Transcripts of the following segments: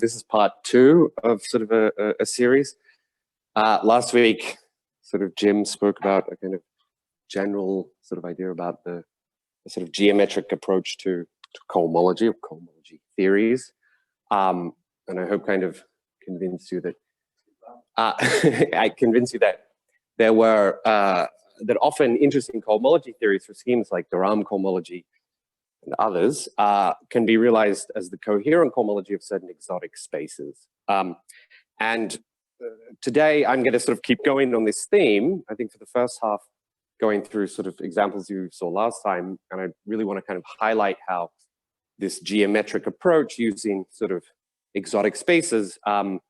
This is part 2 of sort of a series. Last week, sort of Jim spoke about a kind of general sort of idea about the sort of geometric approach to cohomology or cohomology theories. And I hope kind of convinced you that I convinced you that there were that often interesting cohomology theories for schemes like the Rham cohomology and others can be realized as the coherent cohomology of certain exotic spaces. Today I'm going to sort of keep going on this theme. I think for the first half, going through sort of examples you saw last time, and I really want to kind of highlight how this geometric approach using sort of exotic spaces kind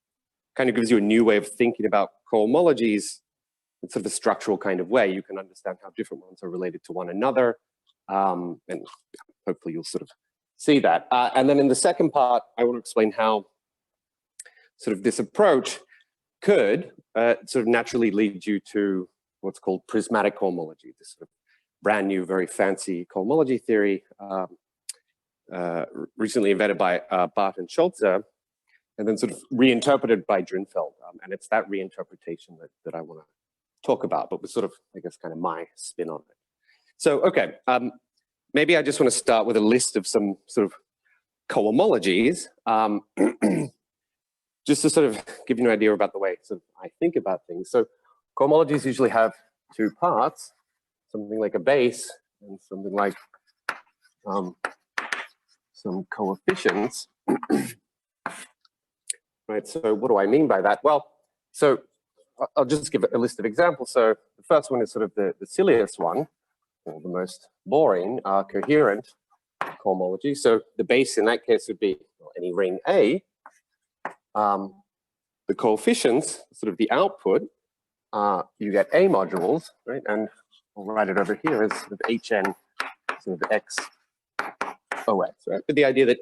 of gives you a new way of thinking about cohomologies in sort of a structural kind of way. You can understand how different ones are related to one another, and hopefully you'll sort of see that. And then in the second part, I want to explain how sort of this approach could sort of naturally lead you to what's called Prismatic Homology, this sort of brand new, very fancy cohomology theory recently invented by Barth and Schulze, and then sort of reinterpreted by Drinfel'd. And it's that reinterpretation that I want to talk about, but with sort of, I guess, kind of my spin on it. So, okay, maybe I just want to start with a list of some sort of cohomologies, just to sort of give you an idea about the way sort of I think about things. So cohomologies usually have two parts, something like a base and something like some coefficients. Right, so what do I mean by that? Well, so I'll just give a list of examples. So the first one is sort of the silliest one, or the most boring, coherent cohomology. So the base in that case would be any ring A. The coefficients, sort of the output, you get A modules, right? And I'll write it over here as sort of HN, sort of X OX, right? With the idea that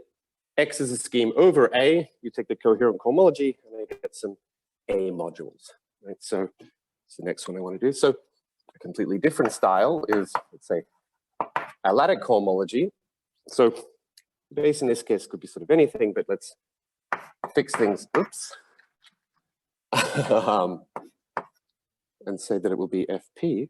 X is a scheme over A, you take the coherent cohomology, and then you get some A modules, right? So that's the next one I want to do. So a completely different style is, let's say, Piatic cohomology. So the base in this case could be sort of anything, but let's fix things, oops, and say that it will be FP.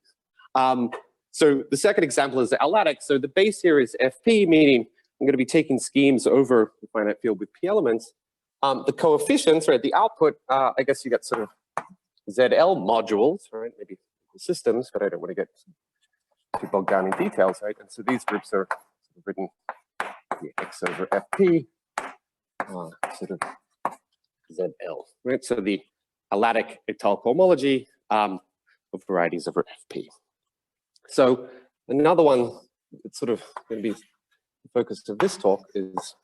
So the second example is the Piatic. So the base here is FP, meaning I'm going to be taking schemes over the finite field with P elements. The coefficients, right, the output, I guess you get sort of ZL modules, right, maybe systems, but I don't want to get too bogged down in details, right? And so these groups are sort of written X over FP, sort of ZL, right? So the Piatic Untitled cohomology of varieties over FP. So another one that's sort of going to be the focus of this talk is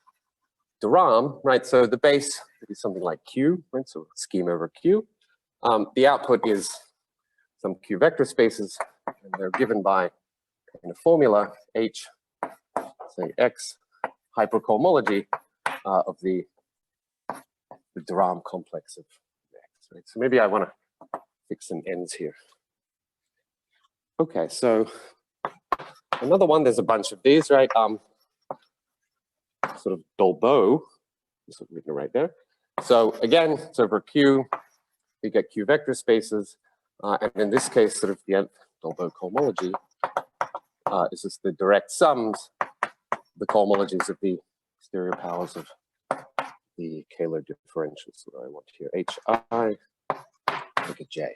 the Rham, right? So the base would be something like Q, right? So scheme over Q. The output is some Q vector spaces, and they're given by kind of formula H, say X, hypercohomology of the Rham complex of X, right? So maybe I want to fix some ends here. Okay, so another one, there's a bunch of these, right? Sort of Dolbeau, sort of written right there. So again, it's over Q, you get Q vector spaces, and in this case, sort of the nth Dolbeau cohomology is just the direct sums, the cohomologies of the exterior powers of the Kähler differentials. So I want here HI, make a J.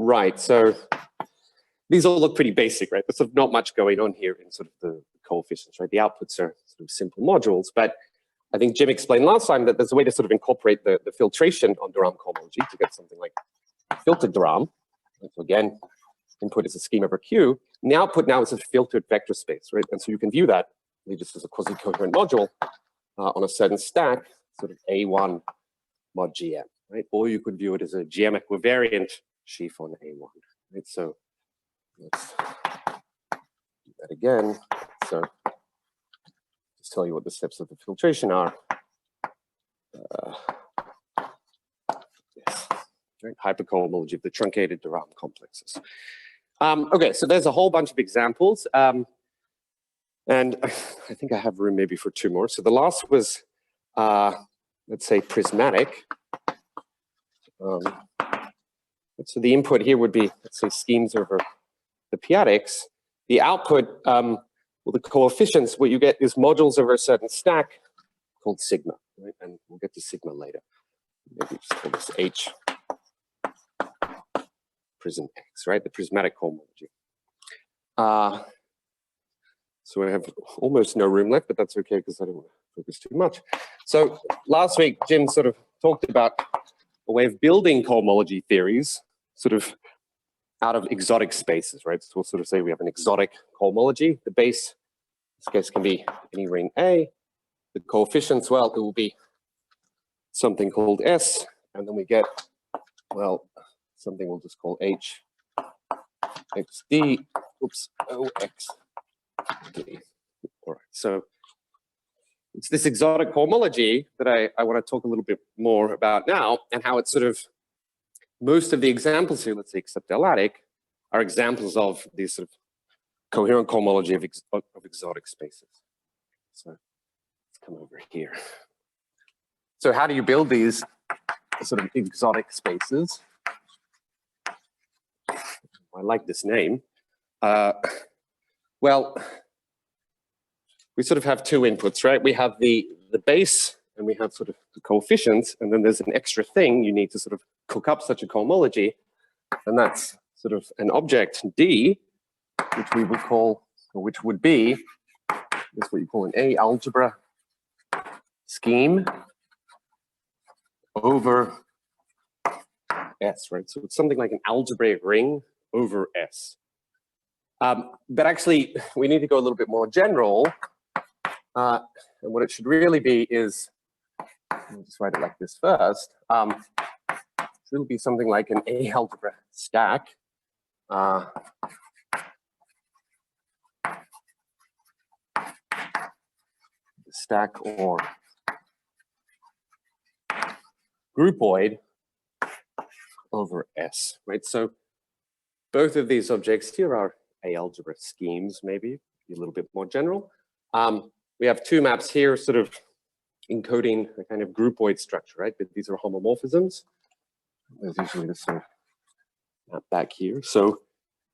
Right, so these all look pretty basic, right? There's sort of not much going on here in sort of the coefficients, right? The outputs are sort of simple modules, but I think Jim explained last time that there's a way to sort of incorporate the filtration on the Rham cohomology to get something like filtered Rham. So again, input is a scheme over Q, and the output now is a filtered vector space, right? And so you can view that just as a quasi-coherent module on a certain stack, sort of A1 mod GM, right? Or you could view it as a GM equivariant sheaf on A1, right? So let's do that again. So just tell you what the steps of the filtration are. Yes, right? Hypercohomology of the truncated de Rham complexes. Okay, so there's a whole bunch of examples. And I think I have room maybe for two more. So the last was, let's say, prismatic. So the input here would be, let's say, schemes over the Piatics. The output, well, the coefficients, what you get is modules over a certain stack called sigma, right? And we'll get to sigma later. Maybe just call this H prism X, right? The prismatic homology. So I have almost no room left, but that's okay because I don't want to focus too much. So last week, Jim sort of talked about a way of building cohomology theories sort of out of exotic spaces, right? So we'll sort of say we have an exotic cohomology. The base, in this case, can be any ring A. The coefficients, well, it will be something called S, and then we get, well, something we'll just call H, XD, oops, OX. All right, so it's this exotic cohomology that I want to talk a little bit more about now, and how it's sort of, most of the examples here, let's say except L-atic, are examples of these sort of coherent cohomology of exotic spaces. So let's come over here. So how do you build these sort of exotic spaces? I like this name. Well, we sort of have two inputs, right? We have the base and we have sort of the coefficients, and then there's an extra thing you need to sort of cook up such a cohomology, and that's sort of an object D, which we would call, or which would be, that's what you call an A algebra scheme over S, right? So it's something like an algebraic ring over S. But actually, we need to go a little bit more general. And what it should really be is, let me just write it like this first. It'll be something like an A algebra stack. Stack or groupoid over S, right? So both of these objects here are A algebra schemes, maybe a little bit more general. We have two maps here sort of encoding a kind of groupoid structure, right? But these are homomorphisms. There's usually this sort of map back here. So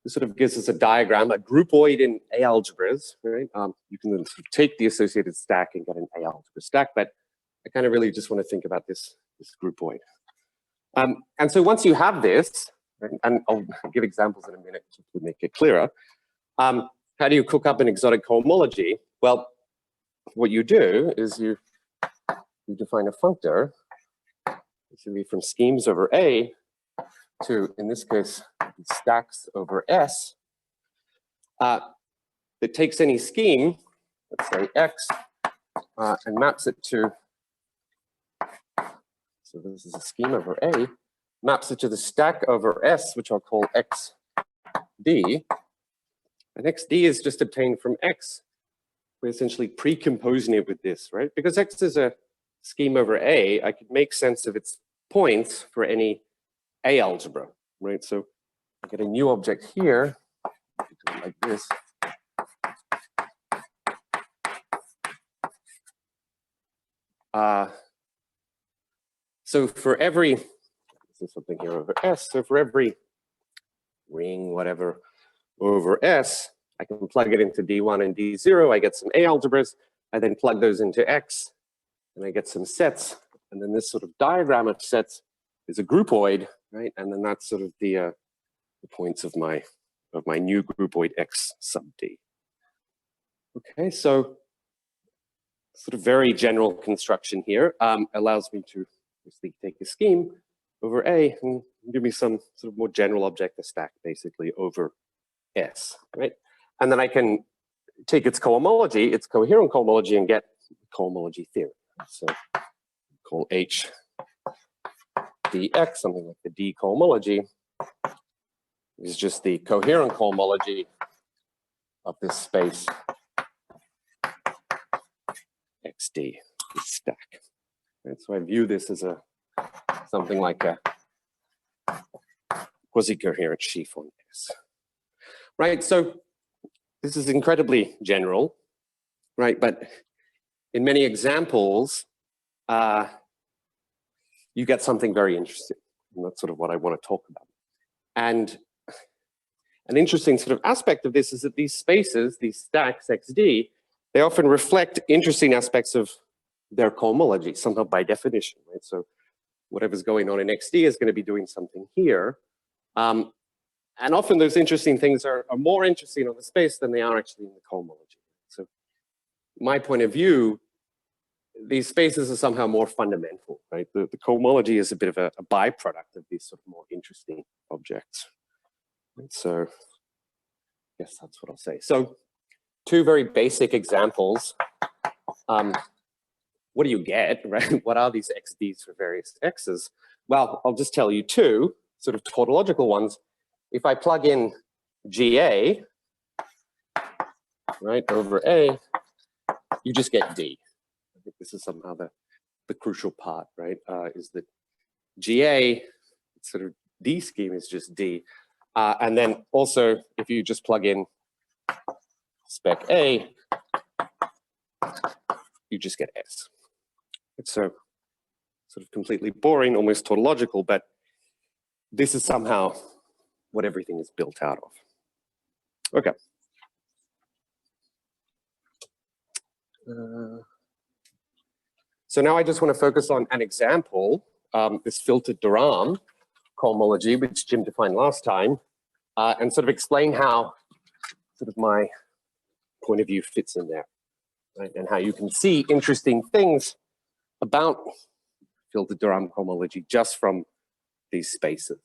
this sort of gives us a diagram, a groupoid in A algebras, right? You can then sort of take the associated stack and get an A algebra stack, but I kind of really just want to think about this groupoid. And so once you have this, right, and I'll give examples in a minute to make it clearer, how do you cook up an exotic cohomology? Well, what you do is you define a functor, basically from schemes over A to, in this case, stacks over S, that takes any scheme, let's say X, and maps it to, so this is a scheme over A, maps it to the stack over S, which I'll call XD. And XD is just obtained from X. We're essentially precomposing it with this, right? Because X is a scheme over A, I could make sense of its points for any A algebra, right? So I get a new object here, like this. So for every, this is something here over S, so for every ring, whatever, over S, I can plug it into D1 and D0, I get some A algebras, I then plug those into X, and I get some sets, and then this sort of diagram of sets is a groupoid, right? And then that's sort of the points of my new groupoid X sub D. Okay, so sort of very general construction here allows me to basically take a scheme over A and give me some sort of more general object, a stack basically over S, right? And then I can take its cohomology, its coherent cohomology, and get cohomology theory. So call H dx, something like the D cohomology, is just the coherent cohomology of this space XD, this stack. And so I view this as something like a quasi-coherent sheaf on S. Right, so this is incredibly general. right? But in many examples, you get something very interesting. And that's sort of what I want to talk about. And an interesting sort of aspect of this is that these spaces, these stacks XD, they often reflect interesting aspects of their cohomology, somehow by definition, right? So whatever's going on in XD is going to be doing something here. And often those interesting things are more interesting on the space than they are actually in the cohomology. So my point of view, these spaces are somehow more fundamental, right? The cohomology is a bit of a byproduct of these sort of more interesting objects. And so, yes, that's what I'll say. So, two very basic examples. What do you get, right? What are these XDs for various X's? Well, I'll just tell you two sort of tautological ones. If I plug in GA, right, over A, you just get D. I think this is somehow the crucial part, right? Is that GA, sort of D scheme is just D. And then also, if you just plug in spec A, you just get S. It's so sort of completely boring, almost tautological, but this is somehow what everything is built out of. Okay. So now I just want to focus on an example, this filtered de Rham cohomology, which Jim defined last time, and sort of explain how sort of my point of view fits in there, right? And how you can see interesting things about filtered de Rham cohomology just from these spaces.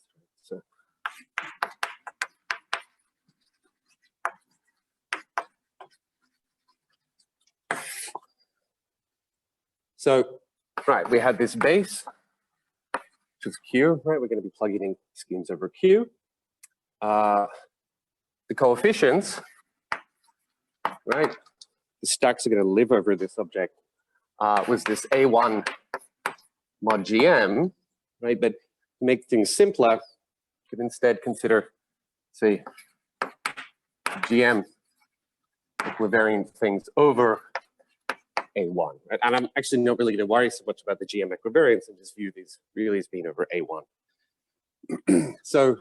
So, right, we had this base, which is Q, right? We're going to be plugging in schemes over Q. The coefficients, right? The stacks are going to live over this object. Was this A1 mod GM, right? But to make things simpler, you could instead consider, say, GM equivariant things over A1, right? And I'm actually not really going to worry so much about the GM equivariance and just view these really as being over A1. So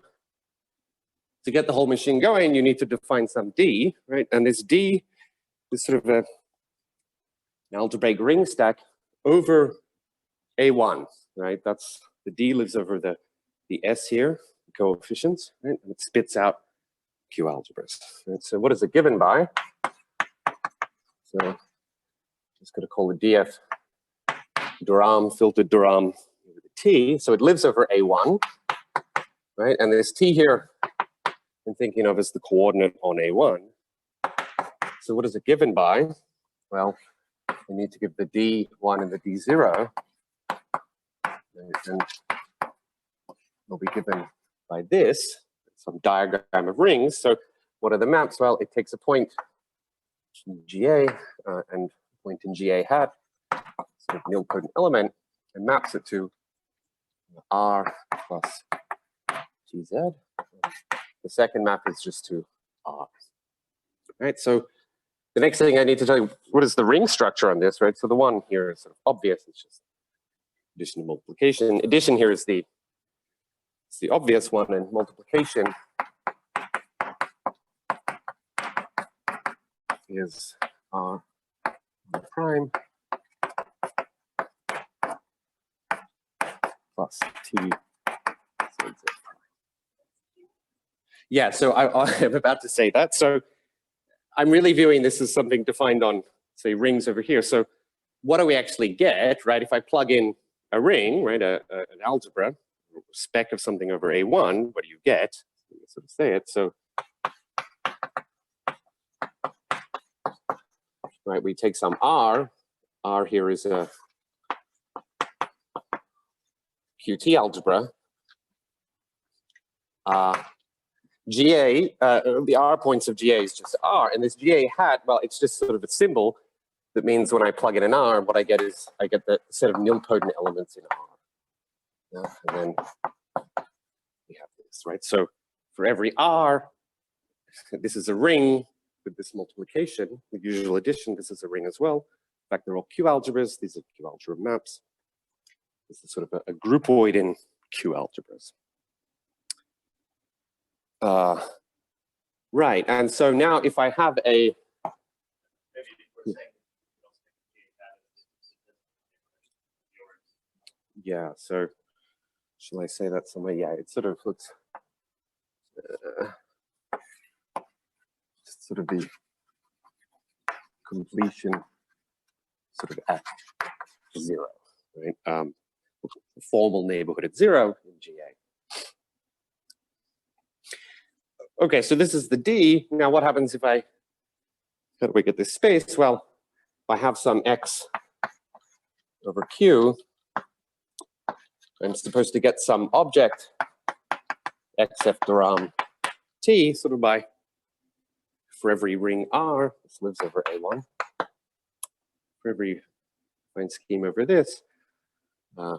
to get the whole machine going, you need to define some D, right? And this D is sort of an algebraic ring stack over A1, right? That's the D lives over the S here, the coefficients, right? And it spits out Q algebras. Right? So what is it given by? So just going to call the DF de Rham, filtered de Rham over the T. So it lives over A1, right? And this T here, I'm thinking of as the coordinate on A1. So what is it given by? Well, we need to give the D1 and the D0. And will be given by this, some diagram of rings. So what are the maps? Well, it takes a point in GA and a point in GA hat, sort of nilpotent element, and maps it to R plus GZ. The second map is just to R. Right, so the next thing I need to tell you, what is the ring structure on this, right? So the one here is sort of obvious, it's just addition and multiplication. Addition here is the obvious one, and multiplication is R prime plus T Z prime. Yeah, so I'm about to say that. So I'm really viewing this as something defined on, say, rings over here. So what do we actually get, right? If I plug in a ring, right, an algebra, spec of something over A1, what do you get? Let me sort of say it. So, right, we take some R. R here is a QT algebra. GA, the R points of GA is just R, and this GA hat, well, it's just sort of a symbol that means when I plug in an R, what I get is I get the set of nilpotent elements in R. Yeah, and then we have this, right? So for every R, this is a ring with this multiplication, with usual addition, this is a ring as well. In fact, they're all Q algebras. These are Q algebra maps. This is sort of a groupoid in Q algebras. Right, and so now if I have a yeah, so shall I say that somewhere? Yeah, it sort of looks sort of the completion sort of at 0, right? Formal neighborhood at 0 in GA. Okay, so this is the D. Now what happens if how do we get this space? Well, if I have some X over Q, I'm supposed to get some object XF the Rham T sort of by, for every ring R, this lives over A1, for every fine scheme over this, I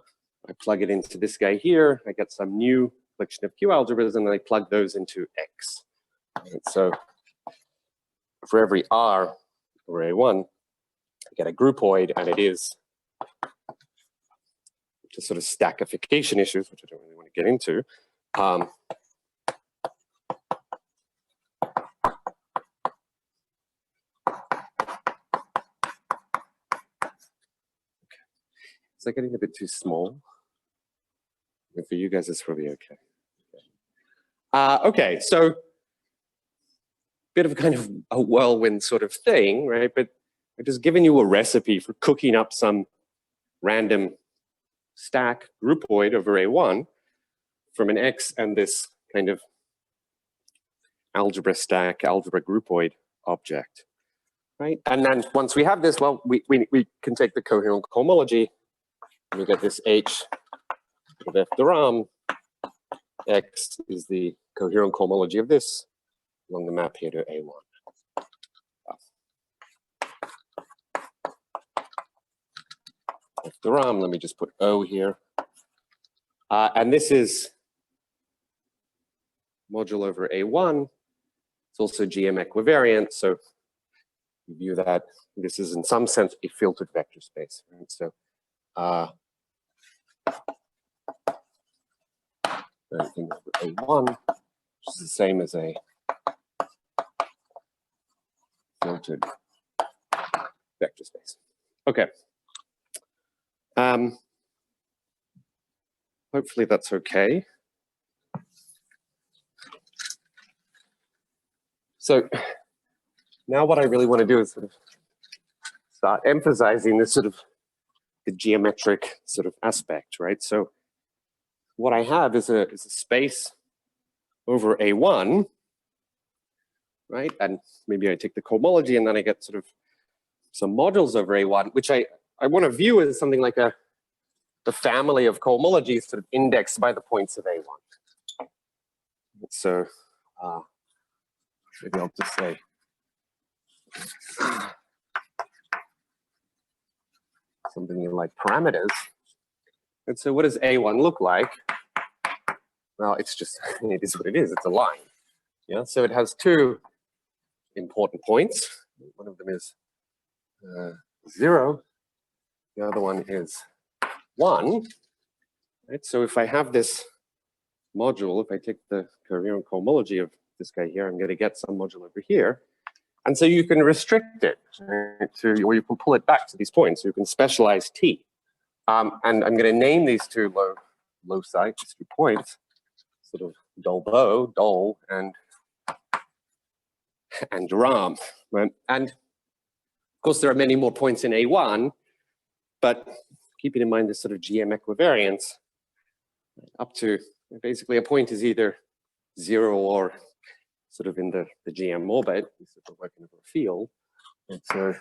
plug it into this guy here, I get some new collection of Q algebras, and then I plug those into X. Right, so for every R over A1, I get a groupoid, and it is just sort of stackification issues, which I don't really want to get into. Is that getting a bit too small? And for you guys, it's probably okay. Okay, so bit of kind of a whirlwind sort of thing, right? But I've just given you a recipe for cooking up some random stack groupoid over A1 from an X and this kind of algebra stack, algebra groupoid object, right? And then once we have this, well, we can take the coherent cohomology, and we get this H of F the Rham. X is the coherent cohomology of this along the map here to A1. F the Rham, let me just put O here. And this is module over A1. It's also GM equivariant, so you view that this is in some sense a filtered vector space. Right? So everything over A1, which is the same as a filtered vector space. Okay. Hopefully that's okay. So now what I really want to do is sort of start emphasizing this sort of the geometric sort of aspect, right? So what I have is a space over A1, right? And maybe I take the cohomology and then I get sort of some modules over A1, which I want to view as something like the family of cohomologies sort of indexed by the points of A1. So maybe I'll just say something like parameters. And so what does A1 look like? Well, it's just, it is what it is. It's a line. Yeah, so it has two important points. One of them is 0. The other one is 1. Right? So if I have this module, if I take the coherent cohomology of this guy here, I'm going to get some module over here. And so you can restrict it to, or you can pull it back to these points. You can specialize T. And I'm going to name these two loci, these 2 points, sort of Dolbeau, Dol, and Rham. Right? And of course, there are many more points in A1, but keeping in mind this sort of GM equivariance, up to basically a point is either 0 or sort of in the GM orbit. We sort of working over a field. And so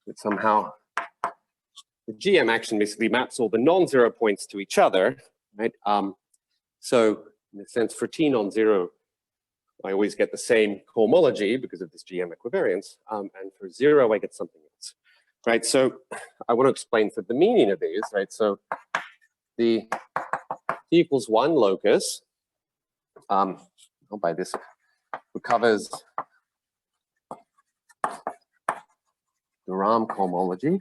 that somehow the GM action basically maps all the non-zero points to each other, right? So in a sense, for T non-zero, I always get the same cohomology because of this GM equivariance, and for 0, I get something else, right? So I want to explain for the meaning of these, right? So the T equals 1 locus, I'll by this recovers the Rham cohomology,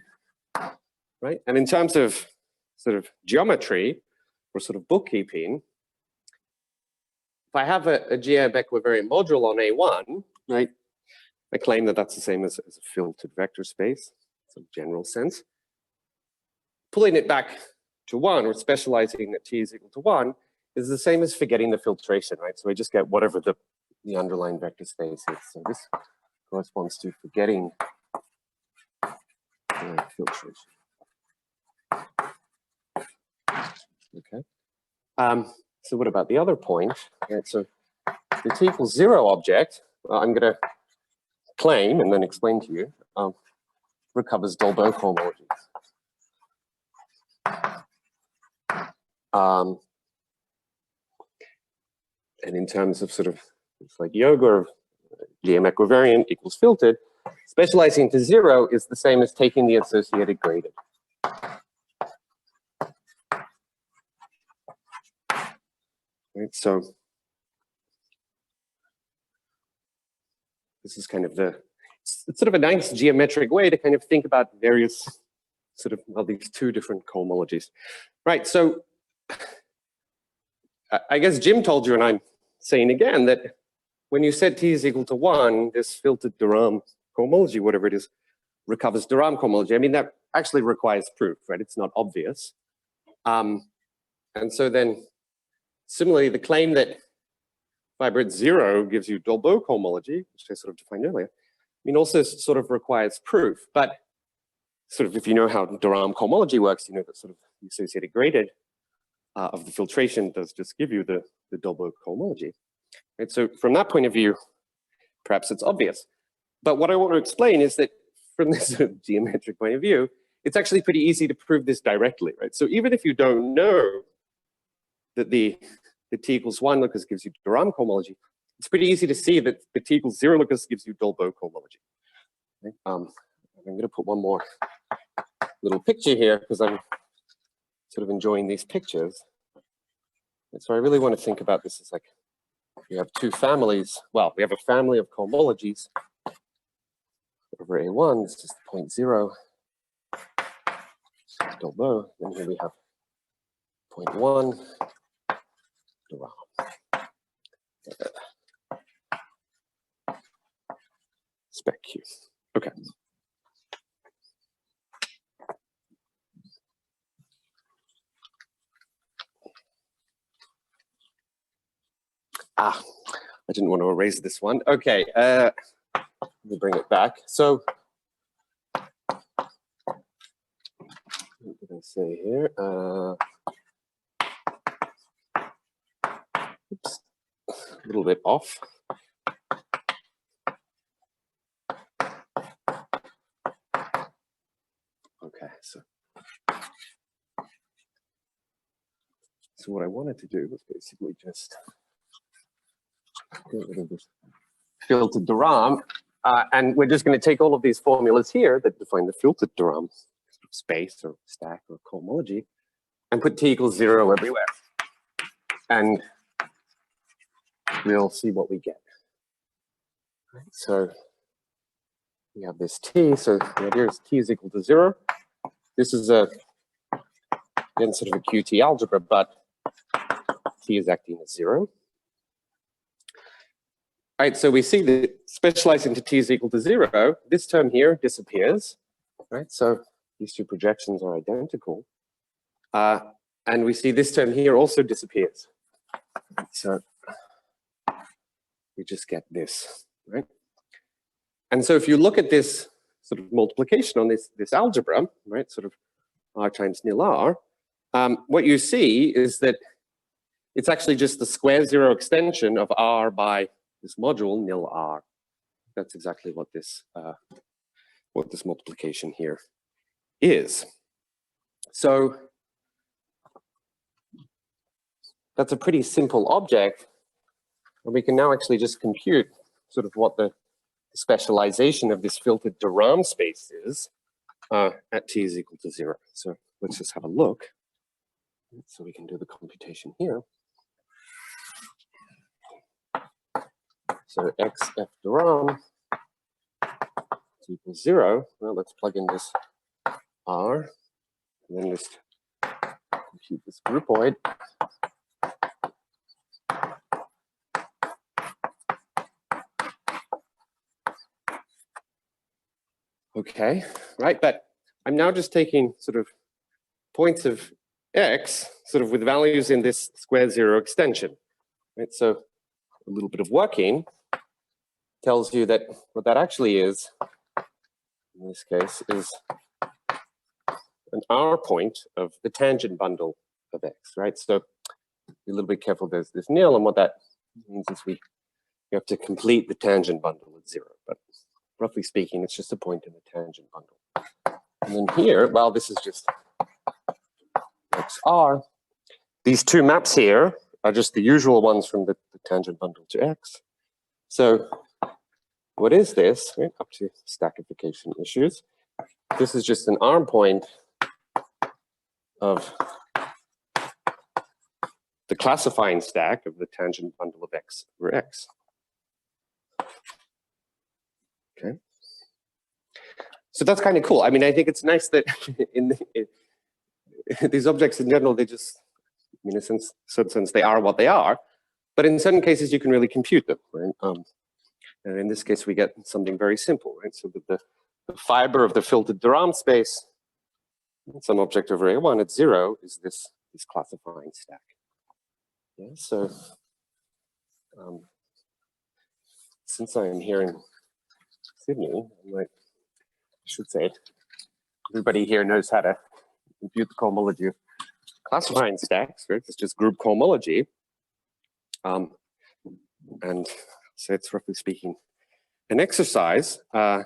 right? And in terms of sort of geometry or sort of bookkeeping, if I have a GAB equivariant module on A1, right, I claim that that's the same as a filtered vector space, in some general sense. Pulling it back to 1 or specializing that T is equal to 1 is the same as forgetting the filtration, right? So I just get whatever the underlying vector space is. So this corresponds to forgetting filtration. Okay. So what about the other point? Right, so the T equals 0 object, I'm going to claim and then explain to you, recovers Dolbeau cohomologies. And in terms of sort of, it's like yoga of GM equivariant equals filtered, specializing to 0 is the same as taking the associated graded. Right, so this is kind of it's sort of a nice geometric way to kind of think about various sort of, well, these two different cohomologies. Right, so I guess Jim told you, and I'm saying again, that when you said T is equal to 1, this filtered de Rham cohomology, whatever it is, recovers de Rham cohomology. I mean, that actually requires proof, right? It's not obvious. And so then, similarly, the claim that fiber at 0 gives you Dolbeau cohomology, which I sort of defined earlier, I mean, also sort of requires proof. But sort of if you know how de Rham cohomology works, you know that sort of the associated graded of the filtration does just give you the Dolbeau cohomology. Right? So from that point of view, perhaps it's obvious. But what I want to explain is that from this sort of geometric point of view, it's actually pretty easy to prove this directly, right? So even if you don't know that the T equals 1 locus gives you de Rham cohomology, it's pretty easy to see that the T equals 0 locus gives you Dolbeau cohomology. Okay? I'm going to put one more little picture here because I'm sort of enjoying these pictures. And so I really want to think about this as like, we have two families. Well, we have a family of cohomologies over A1. This is point 0. Dolbeau. And here we have point 1. de Rham. Spec Q. Okay. I didn't want to erase this one. Okay, let me bring it back. So, what did I say here? Oops, a little bit off. Okay, so what I wanted to do was basically just get rid of this filtered de Rham, and we're just going to take all of these formulas here that define the filtered de Rham space or stack or cohomology and put T equals 0 everywhere. And we'll see what we get. Right, so we have this T, so the idea is T is equal to 0. This is again, sort of a QT algebra, but T is acting as 0. All right, so we see that specializing to T is equal to 0, this term here disappears, right? So these two projections are identical. And we see this term here also disappears. So we just get this, right? And so if you look at this sort of multiplication on this algebra, right, sort of R times nil R, what you see is that it's actually just the square 0 extension of R by this module nil R. That's exactly what this multiplication here is. So that's a pretty simple object, and we can now actually just compute sort of what the specialization of this filtered de Rham space is at T is equal to 0. So let's just have a look. So we can do the computation here. So x f de Rham equals 0. Well, let's plug in this R, and then just compute this groupoid. Okay, right, but I'm now just taking sort of points of x sort of with values in this square zero extension, right? So a little bit of working tells you that what that actually is, in this case, is an R point of the tangent bundle of x, right? So be a little bit careful, there's this nil, and what that means is we have to complete the tangent bundle at 0, but roughly speaking, it's just a point in the tangent bundle. And then here, well, this is just XR. These two maps here are just the usual ones from the tangent bundle to X. So what is this? Right, up to stackification issues. This is just an arm point of the classifying stack of the tangent bundle of X over X. Okay. So that's kind of cool. I mean, I think it's nice that in these objects in general, they just, in a sense, certain sense, they are what they are. But in certain cases, you can really compute them, right? And in this case, we get something very simple, right? So that the fiber of the filtered de Rham space, some object over A1 at 0 is this classifying stack. Yeah, so since I am here in Sydney, I should say everybody here knows how to compute the cohomology of classifying stacks, right? It's just group cohomology. And so it's roughly speaking an exercise. Right,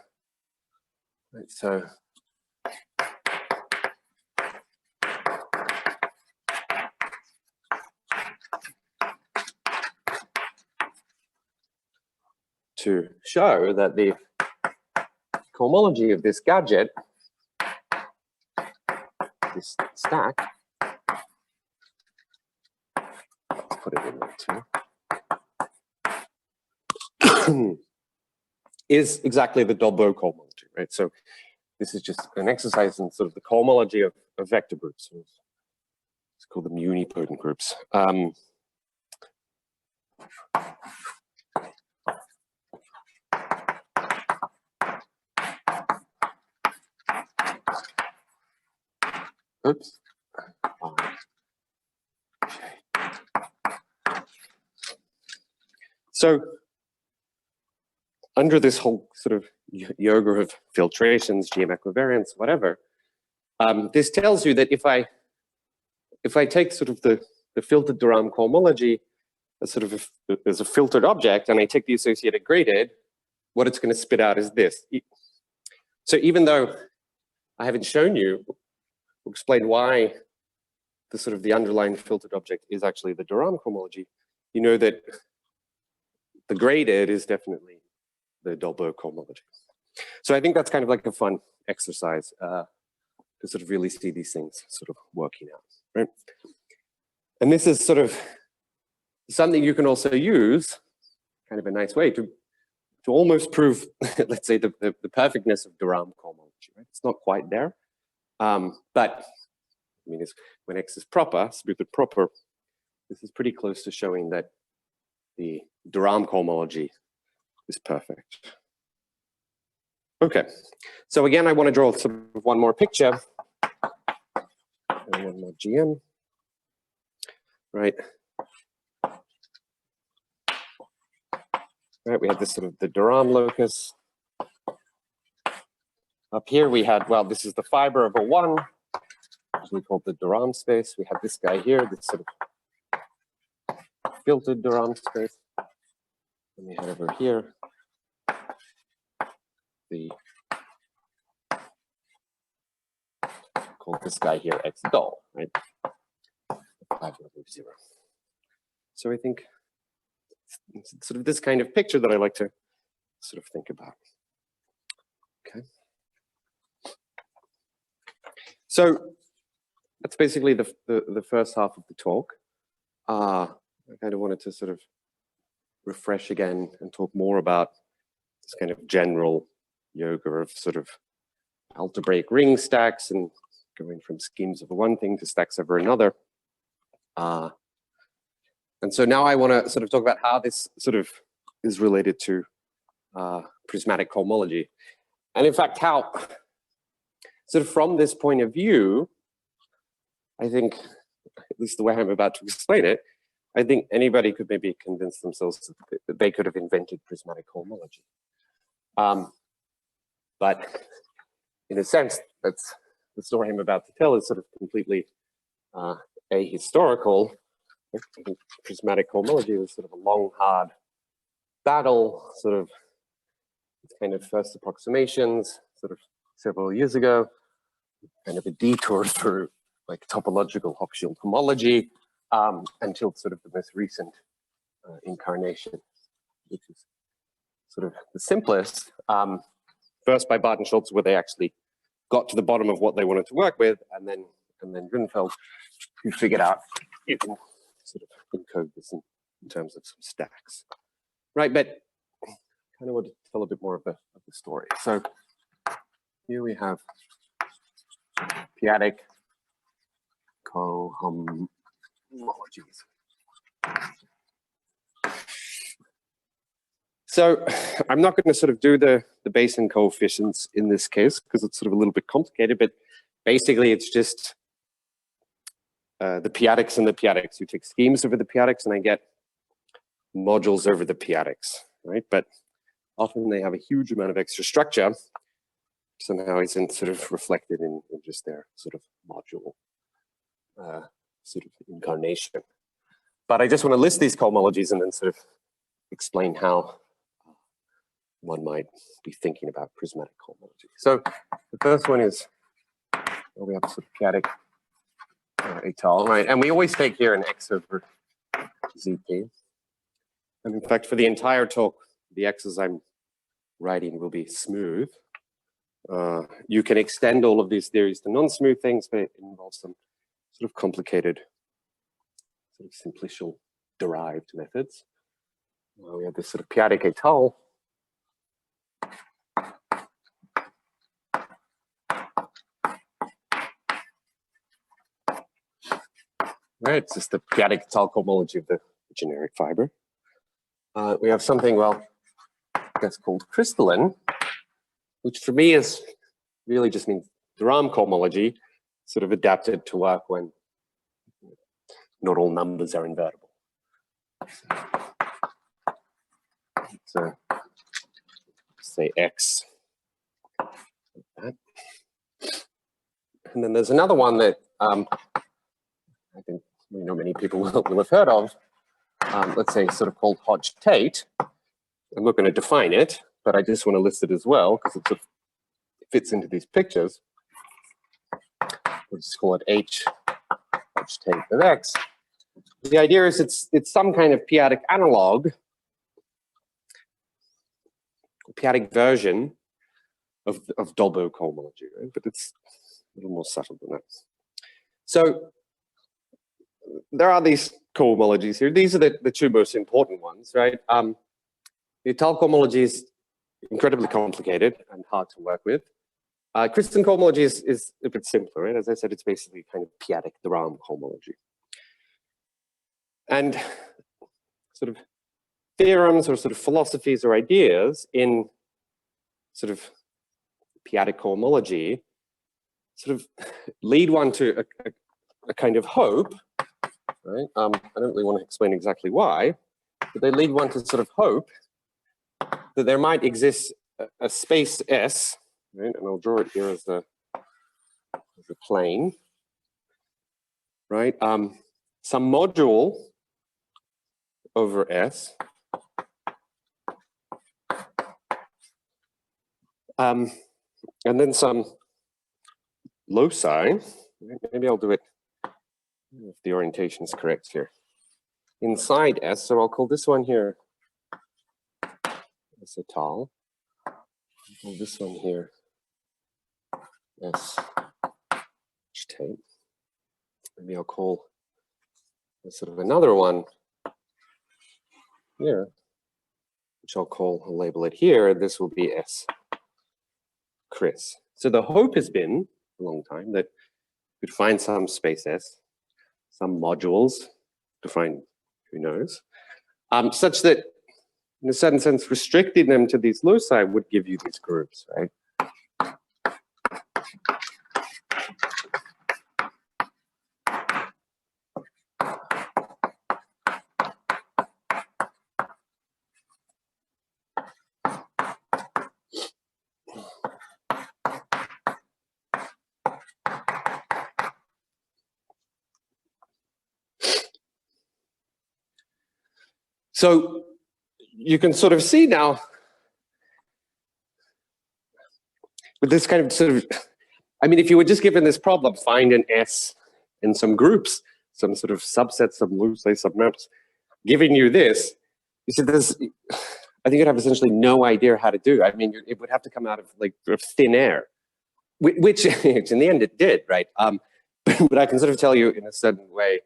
so to show that the cohomology of this gadget, this stack, let's put it in there too, is exactly the Dolbeau cohomology, right? So this is just an exercise in sort of the cohomology of vector groups. So let's call them unipotent groups. Oops. So under this whole sort of yoga of filtrations, GM equivariance, whatever, this tells you that if I take sort of the filtered de Rham cohomology as sort of as a filtered object, and I take the associated graded, what it's going to spit out is this. So even though I haven't shown you, or explain why the sort of the underlying filtered object is actually the de Rham cohomology, you know that the graded is definitely the Dolbeau cohomology. So I think that's kind of like a fun exercise to sort of really see these things sort of working out, right? And this is sort of something you can also use, kind of a nice way to almost prove, let's say, the perfectness of de Rham cohomology, right? It's not quite there, but I mean, when X is proper, smoothed proper, this is pretty close to showing that the de Rham cohomology is perfect. Okay, so again, I want to draw sort of one more picture, and one more GM, right? Right, we have this sort of the de Rham locus. Up here we had, well, this is the fiber of a 1, which we call the de Rham space. We have this guy here, this sort of filtered de Rham space. And we had over here the, call this guy here X dol, right? 5 over 0. So I think it's sort of this kind of picture that I like to sort of think about. Okay. So that's basically the first half of the talk. I kind of wanted to sort of refresh again and talk more about this kind of general yoga of sort of algebraic ring stacks and going from schemes of one thing to stacks over another. And so now I want to sort of talk about how this sort of is related to prismatic homology. And in fact, how sort of from this point of view, I think, at least the way I'm about to explain it, I think anybody could maybe convince themselves that they could have invented prismatic homology. But in a sense, that's the story I'm about to tell is sort of completely ahistorical. I think prismatic homology was sort of a long, hard battle, sort of kind of first approximations, sort of several years ago, kind of a detour through like topological Hodge homology until sort of the most recent incarnation, which is sort of the simplest. First by Barton Schultz, where they actually got to the bottom of what they wanted to work with, and then Drinfel'd, who figured out you can sort of encode this in terms of some stacks, right? But I kind of want to tell a bit more of the story. So here we have Piatic Co-Homologies. So I'm not going to sort of do the Bayesian coefficients in this case because it's sort of a little bit complicated, but basically it's just the Piatics and the Piatics. You take schemes over the Piatics and I get modules over the Piatics, right? But often they have a huge amount of extra structure. Somehow isn't sort of reflected in just their sort of module sort of incarnation. But I just want to list these cohomologies and then sort of explain how one might be thinking about prismatic homology. So the first one is, well, we have sort of Piatic et al, right? And we always take here an x over zp. And in fact, for the entire talk, the x's I'm writing will be smooth. You can extend all of these theories to non-smooth things, but it involves some sort of complicated, sort of simplicial derived methods. We have this sort of Piatic et al. Right, it's just the Piatic et al. Cohomology of the generic fiber. We have something, well, that's called crystalline, which for me is really just means the Rham cohomology, sort of adapted to work when not all numbers are invertible. So say x. Like that. And then there's another one that I think many people will have heard of. Let's say sort of called Hodge-Tate. I'm not going to define it, but I just want to list it as well because it sort of fits into these pictures. We'll just call it H Hodge-Tate of X. The idea is it's some kind of Piatic analog, Piatic version of Dolbeault cohomology, right? But it's a little more subtle than that. So there are these cohomologies here. These are the two most important ones, right? The Untitled cohomology is incredibly complicated and hard to work with. Crystalline cohomology is a bit simpler, right? As I said, it's basically kind of Piatic, the Rham cohomology. And sort of theorems or sort of philosophies or ideas in sort of Piatic cohomology sort of lead one to a kind of hope, right? I don't really want to explain exactly why, but they lead one to sort of hope that there might exist a space S, right? And I'll draw it here as a plane, right? Some module over S, and then some loci. Maybe I'll do it if the orientation is correct here. Inside S, so I'll call this one here S et al. I'll call this one here S Tate. Maybe I'll call sort of another one here which I'll label it here, and this will be S Chris. So the hope has been, a long time, that you could find some space S, some modules, define who knows, such that, in a certain sense, restricting them to these loci would give you these groups, right? So you can sort of see now with this kind of sort of, I mean, if you were just given this problem, find an S in some groups, some sort of subsets, some loci submaps, giving you this, you see this, I think you'd have essentially no idea how to do. I mean, it would have to come out of like thin air, which in the end it did, right? But I can sort of tell you in a certain way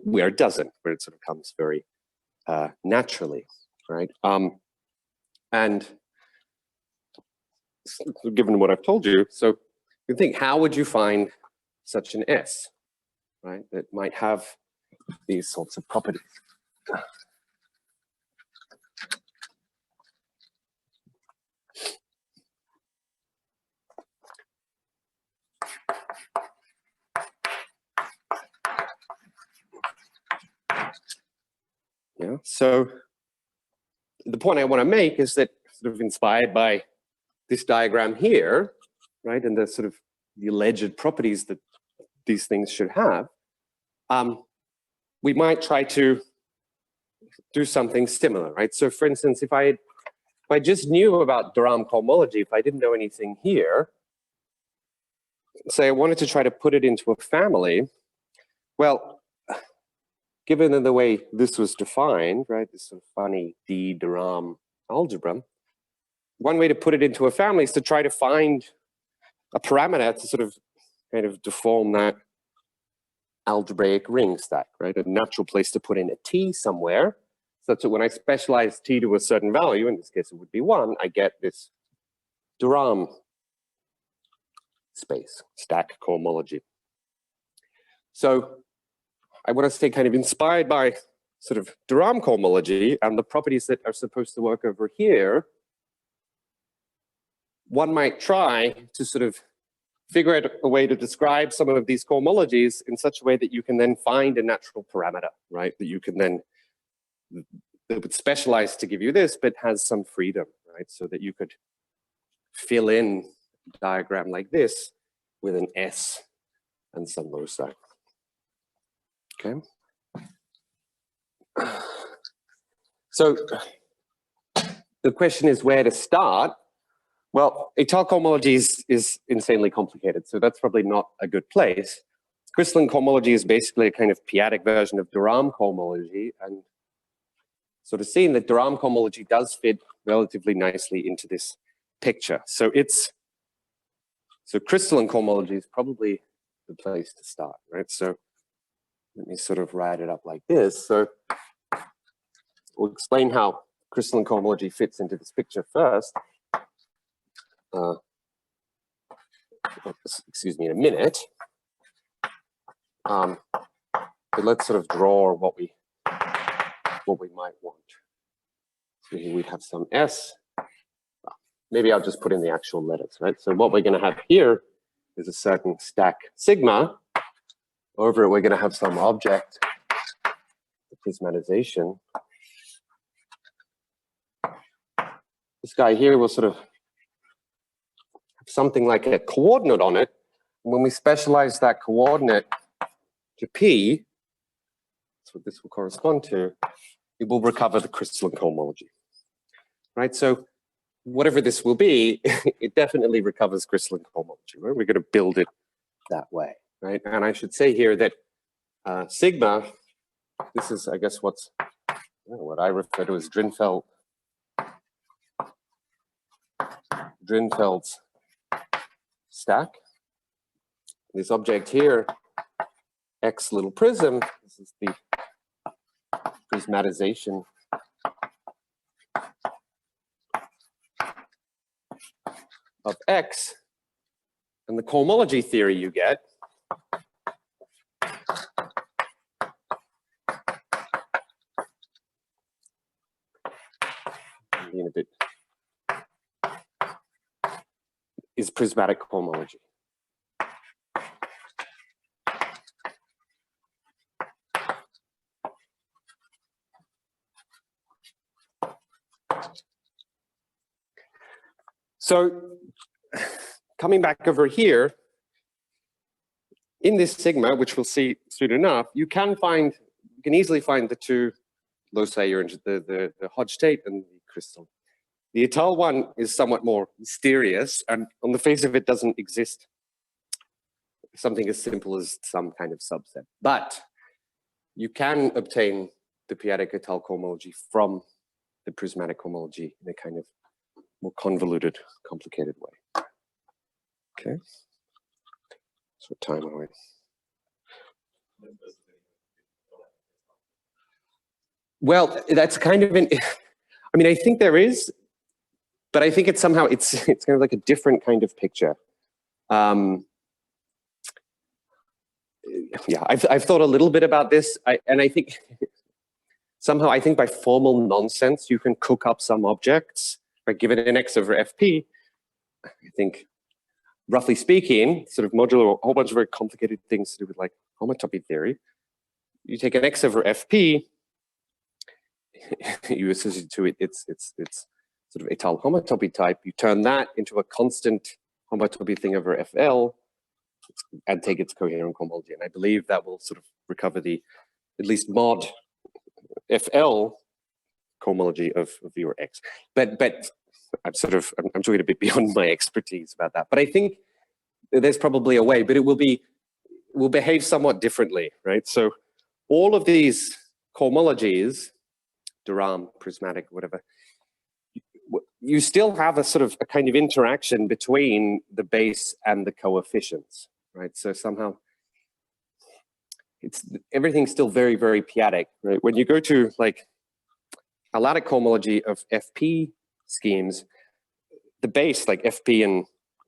where it doesn't, where it sort of comes very naturally, right? And given what I've told you, so you think, how would you find such an S, right? That might have these sorts of properties. Yeah, so the point I want to make is that, sort of inspired by this diagram here, right, and the sort of the alleged properties that these things should have, we might try to do something similar, right? So for instance, if I just knew about de Rham cohomology, if I didn't know anything here, say I wanted to try to put it into a family, well, given the way this was defined, right, this sort of funny de Rham algebra, one way to put it into a family is to try to find a parameter to sort of kind of deform that algebraic ring stack, right? A natural place to put in a t somewhere, such that when I specialize t to a certain value, in this case it would be 1, I get this de Rham space, stack cohomology. So I want to stay kind of inspired by sort of de Rham cohomology and the properties that are supposed to work over here. One might try to sort of figure out a way to describe some of these cohomologies in such a way that you can then find a natural parameter, right? That you can then, that would specialize to give you this, but has some freedom, right? So that you could fill in a diagram like this with an S and some loci. Okay. So the question is where to start. Well, Untitled cohomology is insanely complicated, so that's probably not a good place. Crystalline cohomology is basically a kind of Piatic version of de Rham cohomology, and sort of seeing that de Rham cohomology does fit relatively nicely into this picture. So crystalline cohomology is probably the place to start, right? So let me sort of write it up like this. So we'll explain how crystalline cohomology fits into this picture first. Excuse me, in a minute. But let's sort of draw what we might want. So here we'd have some S. Maybe I'll just put in the actual letters, right? So what we're going to have here is a certain stack sigma. Over it, we're going to have some object, the prismatization. This guy here will sort of have something like a coordinate on it. And when we specialize that coordinate to P, that's what this will correspond to, it will recover the crystalline cohomology, right? So whatever this will be, it definitely recovers crystalline cohomology, right? We're going to build it that way, right? And I should say here that sigma, this is, I guess, what I refer to as Drinfeld's stack. This object here, X little prism, this is the prismatization of X, and the cohomology theory you get being a bit is prismatic homology. So coming back over here, in this sigma, which we'll see soon enough, you can easily find the two loci, the Hodge state and the crystal. The Ital one is somewhat more mysterious, and on the face of it doesn't exist something as simple as some kind of subset. But you can obtain the Piatic Ital cohomology from the prismatic homology in a kind of more convoluted, complicated way. Okay. So what time are we? Well, that's kind of I mean, I think there is, but I think it's somehow, it's kind of like a different kind of picture. Yeah, I've thought a little bit about this, and I think somehow, I think by formal nonsense, you can cook up some objects, right? Give it an X over FP. I think, roughly speaking, sort of modular, a whole bunch of very complicated things to do with like homotopy theory. You take an X over FP, you associate to it its sort of Ital homotopy type. You turn that into a constant homotopy thing over FL and take its coherent cohomology. And I believe that will sort of recover the at least mod FL cohomology of V or X. But I'm talking a bit beyond my expertise about that. But I think there's probably a way, but it will behave somewhat differently, right? So all of these cohomologies, Rham, prismatic, whatever, you still have a sort of a kind of interaction between the base and the coefficients, right? So somehow everything's still very, very Piatic, right? When you go to like Piatic cohomology of FP schemes, the base, like FP and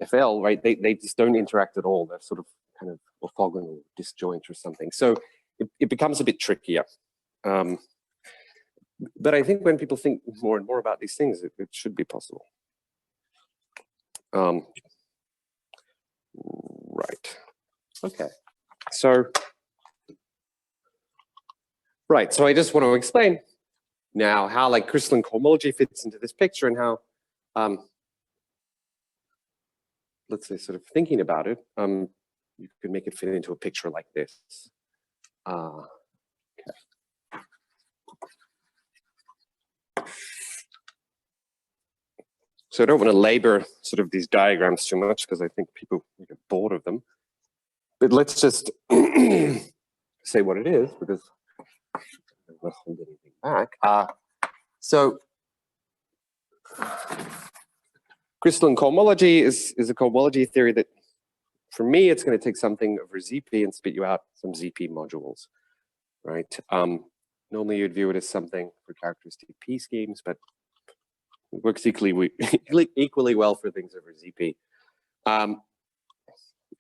FL, right, they just don't interact at all. They're sort of kind of orthogonal, disjoint or something. So it becomes a bit trickier. But I think when people think more and more about these things, it should be possible. Right. Okay. So, right. So I just want to explain now how like crystalline cohomology fits into this picture and how, let's say, sort of thinking about it, you could make it fit into a picture like this. Okay. So I don't want to labor sort of these diagrams too much because I think people get bored of them. But let's just say what it is because I'm not going to hold anything back. So crystalline cohomology is a cohomology theory that, for me, it's going to take something over ZP and spit you out some ZP modules, right? Normally you'd view it as something for characteristic P schemes, but it works equally well for things over ZP. And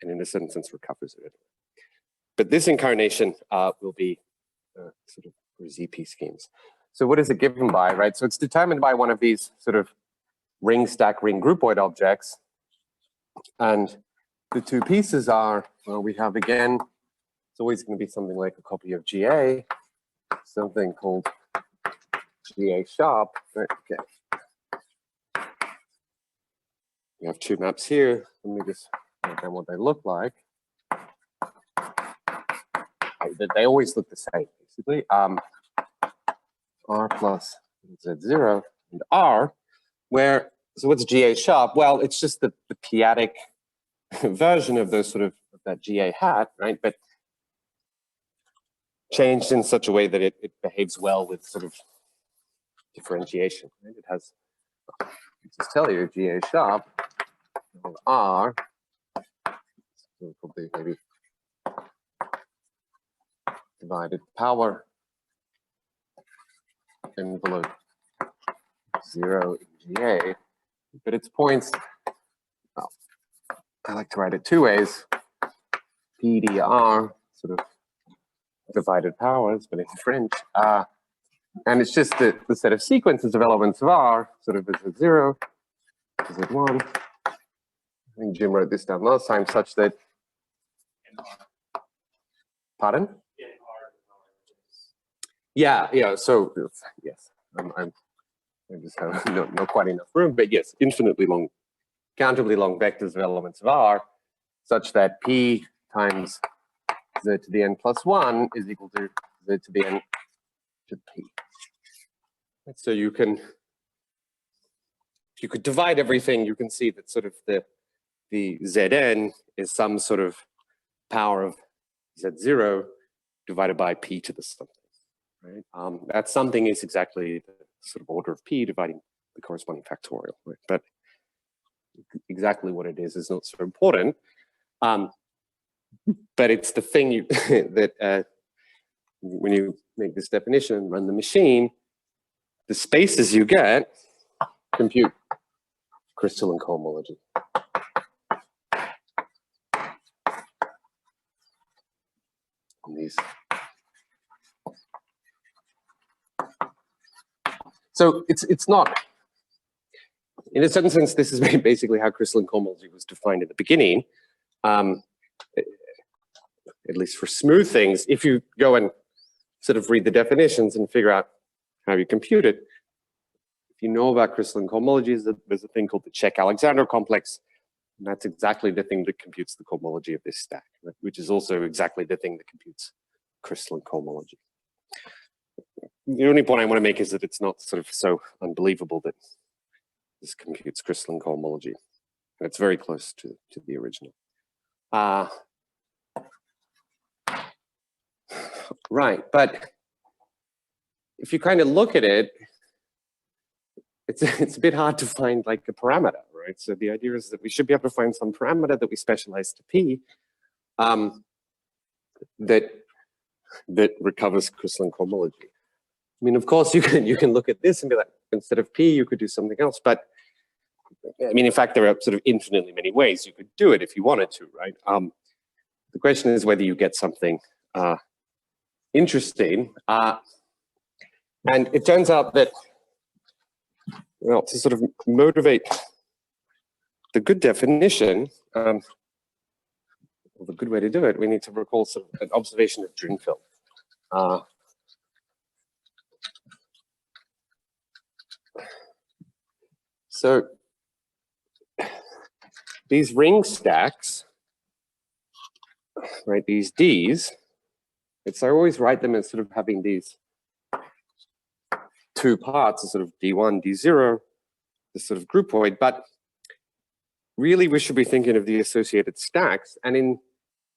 in a certain sense recovers it. But this incarnation will be sort of for ZP schemes. So what is it given by, right? So it's determined by one of these sort of ring stack ring groupoid objects. And the two pieces are, well, we have again, it's always going to be something like a copy of GA, something called GA sharp. Right? Okay. We have two maps here. Let me just write down what they look like. They always look the same, basically. R plus Z0 and R, where, so what's GA sharp? Well, it's just the Piatic version of those sort of that GA hat, right? But changed in such a way that it behaves well with sort of differentiation. Right? It has, just tell you, GA sharp of R, so probably maybe divided power envelope 0 in GA, but its points well, I like to write it two ways. PDR, sort of divided powers, but in French. And it's just the set of sequences of elements of R, sort of is at 0, is at 1. I think Jim wrote this down last time, such that. Pardon? Yeah. So yes, I just have not quite enough room, but yes, infinitely long, countably long vectors of elements of R, such that P times Z to the n plus 1 is equal to Z to the n to P. So you can, if you could divide everything, you can see that sort of the Zn is some sort of power of Z0 divided by P to the something, right? That something is exactly the sort of order of P dividing the corresponding factorial, right? But exactly what it is not so important. But it's the thing you that when you make this definition and run the machine, the spaces you get compute crystalline cohomology. And these. So it's not, in a certain sense, this is basically how crystalline cohomology was defined at the beginning. At least for smooth things, if you go and sort of read the definitions and figure out how you compute it, if you know about crystalline cohomologies, there's a thing called the Čech-Alexander complex, and that's exactly the thing that computes the cohomology of this stack, right? Which is also exactly the thing that computes crystalline cohomology. The only point I want to make is that it's not sort of so unbelievable that this computes crystalline cohomology. It's very close to the original. Right, but if you kind of look at it, it's a bit hard to find like a parameter, right? So the idea is that we should be able to find some parameter that we specialize to P that recovers crystalline cohomology. I mean, of course, you can look at this and be like, instead of P, you could do something else. But I mean, in fact, there are sort of infinitely many ways you could do it if you wanted to, right? The question is whether you get something interesting. And it turns out that, well, to sort of motivate the good definition, well, the good way to do it, we need to recall sort of an observation of Drinfel'd. So these ring stacks, right, these Ds, I always write them as sort of having these two parts, a sort of D1, D0, this sort of groupoid, but really we should be thinking of the associated stacks. And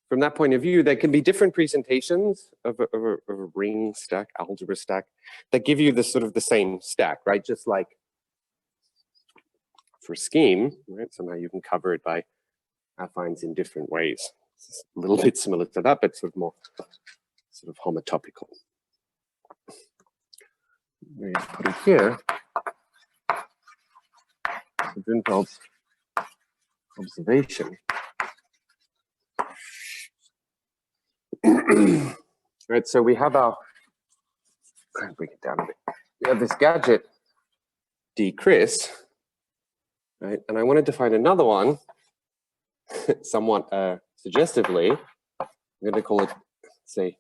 from that point of view, there can be different presentations of a ring stack, algebra stack, that give you the sort of the same stack, right? Just like for scheme, right? Somehow you can cover it by affines in different ways. It's a little bit similar to that, but sort of more sort of homotopical. We put it here. So Drinfel'd's observation. Right, so we have our, try and break it down a bit. We have this gadget dChris, right? And I wanted to find another one, somewhat suggestively. I'm going to call it, say,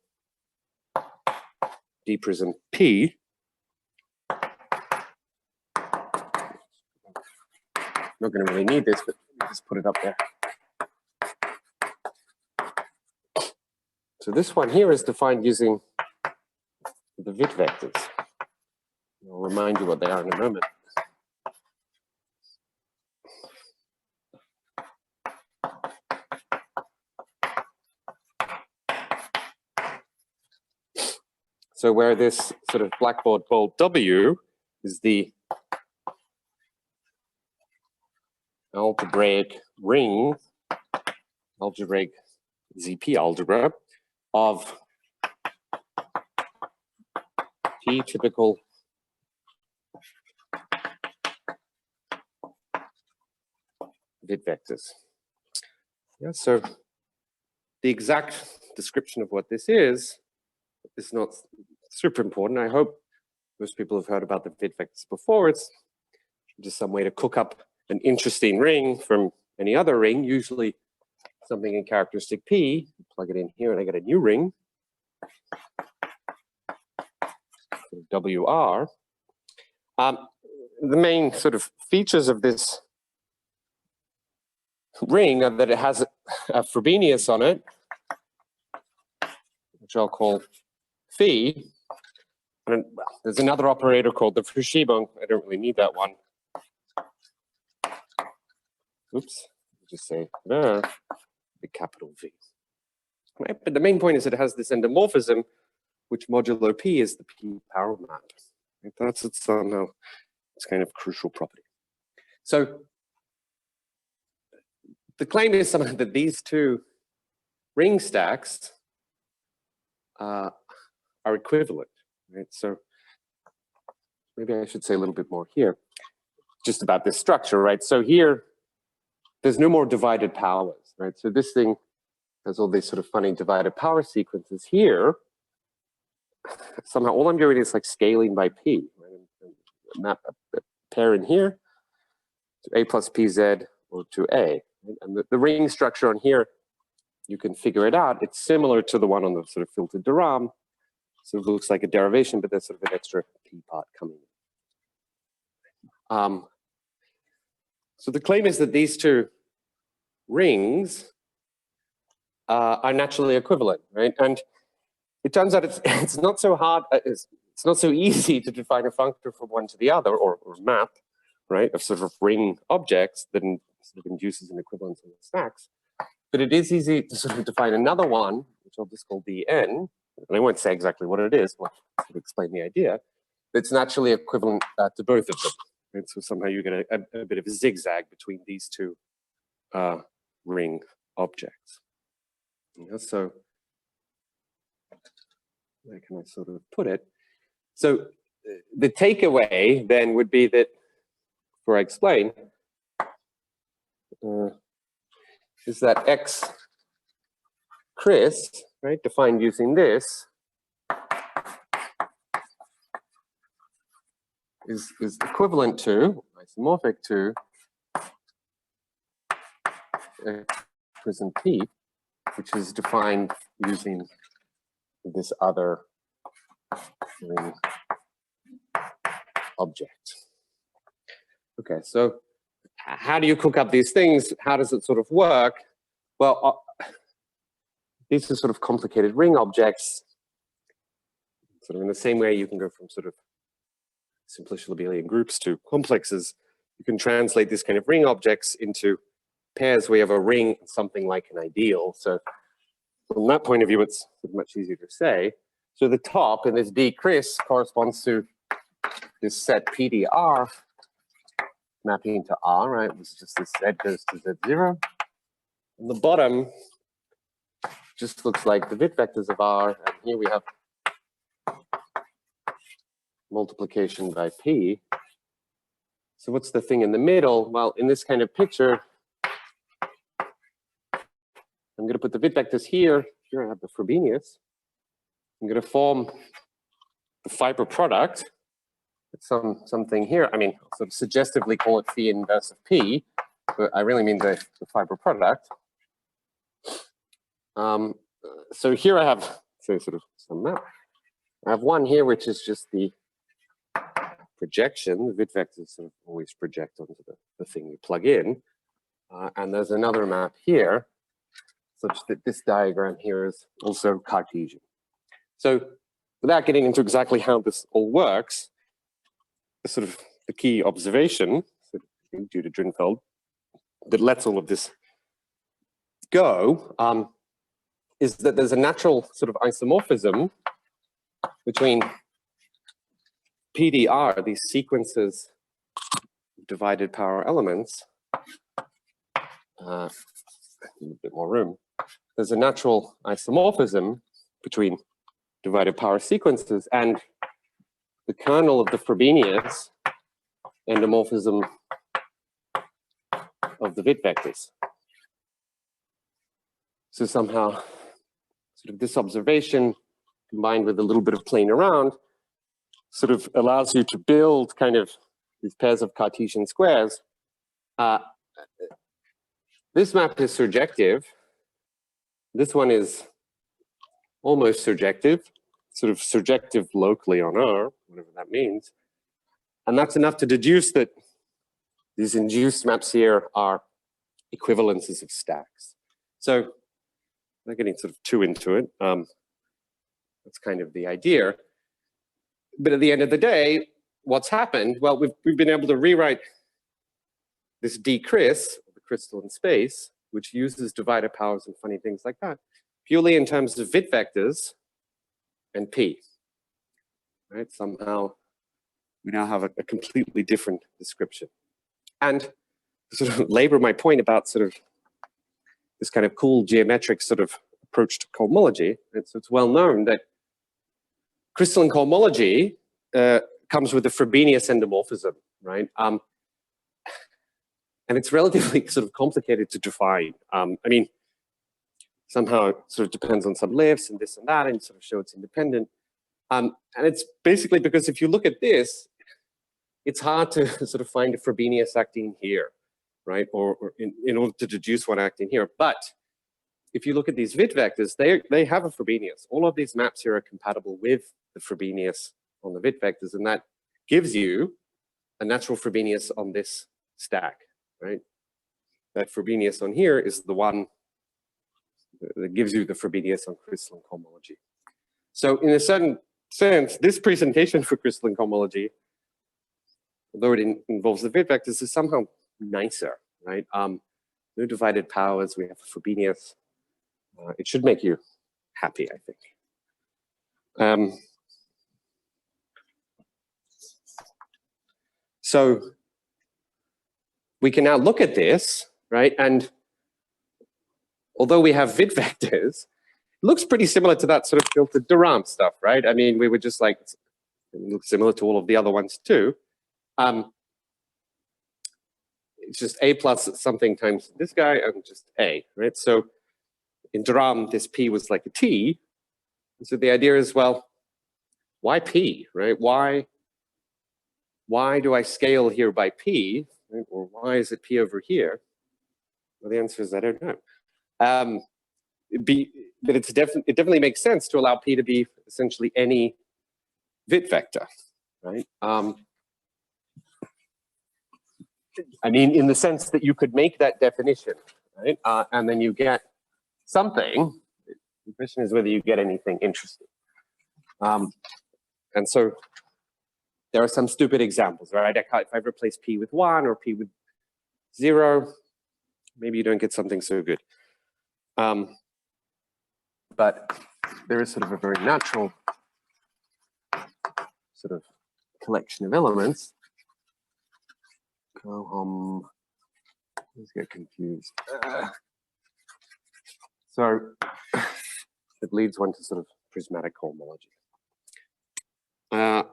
dPrism P. Not going to really need this, but just put it up there. So this one here is defined using the Witt vectors. I'll remind you what they are in a moment. So where this sort of blackboard bold W is the algebraic ring, algebraic ZP algebra of P typical Witt vectors. Yeah, so the exact description of what this is not super important. I hope most people have heard about the Witt vectors before. It's just some way to cook up an interesting ring from any other ring, usually something in characteristic P. Plug it in here and I get a new ring, WR. The main sort of features of this ring are that it has a Frobenius on it, which I'll call phi. And well, there's another operator called the Verschiebung. I don't really need that one. Oops, just say there, the capital V. Right? But the main point is that it has this endomorphism, which modulo P is the P power map. Right? That's its somehow it's kind of crucial property. So the claim is somehow that these two ring stacks are equivalent. Right? So maybe I should say a little bit more here, just about this structure, right? So here, there's no more divided powers, right? So this thing has all these sort of funny divided power sequences here. Somehow all I'm doing is like scaling by P, right? And map a pair in here to A plus PZ or to A. Right? And the ring structure on here, you can figure it out. It's similar to the one on the sort of filtered de Rham. So it looks like a derivation, but there's sort of an extra P part coming in. So the claim is that these two rings are naturally equivalent, right? And it turns out it's not so hard, it's not so easy to define a functor from one to the other, or map, right, of sort of ring objects that sort of induces an equivalence in the stacks. But it is easy to sort of define another one, which I'll just call dn, and I won't say exactly what it is, but I'll sort of explain the idea. It's naturally equivalent to both of them. Right? So somehow you get a bit of a zigzag between these two ring objects. Yeah, so where can I sort of put it? So the takeaway then would be that, before I explain, is that X Chris, right, defined using this, is equivalent to, isomorphic to, Chris and P, which is defined using this other ring object. Okay, so how do you cook up these things? How does it sort of work? Well, these are sort of complicated ring objects. Sort of in the same way you can go from sort of simplicial abelian groups to complexes, you can translate these kind of ring objects into pairs where you have a ring and something like an ideal. So from that point of view, it's much easier to say. So the top in this D Chris corresponds to this set PDR mapping to R, right? This is just this Z goes to Z0. And the bottom just looks like the Witt vectors of R, and here we have multiplication by P. So what's the thing in the middle? Well, in this kind of picture, I'm going to put the Witt vectors here. Here I have the Frobenius. I'm going to form the fiber product. It's something here. I mean, I'll sort of suggestively call it phi inverse of P, but I really mean the fiber product. So here I have sort of some map. I have one here, which is just the projection. The Witt vectors sort of always project onto the thing you plug in. And there's another map here, such that this diagram here is also Cartesian. So without getting into exactly how this all works, sort of the key observation, due to Drinfel'd, that lets all of this go, is that there's a natural sort of isomorphism between PDR, these sequences of divided power elements. A bit more room. There's a natural isomorphism between divided power sequences and the kernel of the Frobenius endomorphism of the Witt vectors. So somehow, sort of this observation combined with a little bit of playing around sort of allows you to build kind of these pairs of Cartesian squares. This map is surjective. This one is almost surjective, sort of surjective locally on R, whatever that means. And that's enough to deduce that these induced maps here are equivalences of stacks. So not getting sort of too into it. That's kind of the idea. But at the end of the day, what's happened? Well, we've been able to rewrite this d-cris, the crystalline space, which uses divider powers and funny things like that, purely in terms of Witt vectors and P. Right? Somehow, we now have a completely different description. And to sort of labor my point about sort of this kind of cool geometric sort of approach to cohomology, it's well known that crystalline cohomology comes with a Frobenius endomorphism, right? And it's relatively sort of complicated to define. I mean, somehow it sort of depends on some lifts and this and that, and sort of show it's independent. And it's basically because if you look at this, it's hard to sort of find a Frobenius acting here, right? Or in order to deduce one acting here. But if you look at these Witt vectors, they have a Frobenius. All of these maps here are compatible with the Frobenius on the Witt vectors, and that gives you a natural Frobenius on this stack, right? That Frobenius on here is the one that gives you the Frobenius on crystalline cohomology. So in a certain sense, this presentation for crystalline cohomology, although it involves the Witt vectors, is somehow nicer, right? No divided powers, we have a Frobenius. It should make you happy, I think. So we can now look at this, right? And although we have Witt vectors, it looks pretty similar to that sort of filtered de Rham stuff, right? I mean, we were just like, it looks similar to all of the other ones too. It's just A plus something times this guy and just A, right? So in de Rham, this P was like a T. And so the idea is, well, why P, right? Why do I scale here by P, right? Or why is it P over here? Well, the answer is I don't know. But it definitely makes sense to allow P to be essentially any Witt vector, right? I mean, in the sense that you could make that definition, right? And then you get something. The question is whether you get anything interesting. And so there are some stupid examples, right? If I replace P with 1 or P with 0, maybe you don't get something so good. But there is sort of a very natural sort of collection of elements. Let's get confused. So it leads one to sort of prismatic homology. So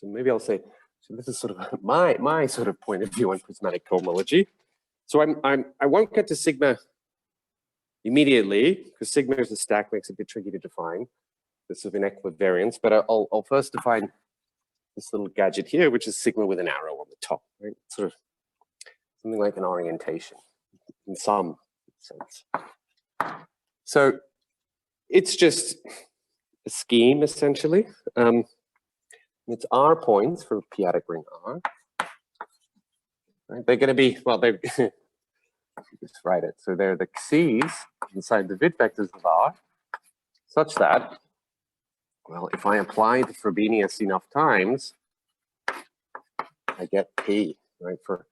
maybe I'll say, so this is sort of my sort of point of view on prismatic homology. So I won't get to sigma immediately, because sigma as a stack makes it a bit tricky to define. This sort of inequivariance, but I'll first define this little gadget here, which is sigma with an arrow on the top, right? Sort of something like an orientation in some sense. So it's just a scheme, essentially. It's R points for Piatic ring R. Right? They're going to be, well, they're just write it. So they're the C's inside the Witt vectors of R, such that, well, if I apply the Frobenius enough times, I get P, right, for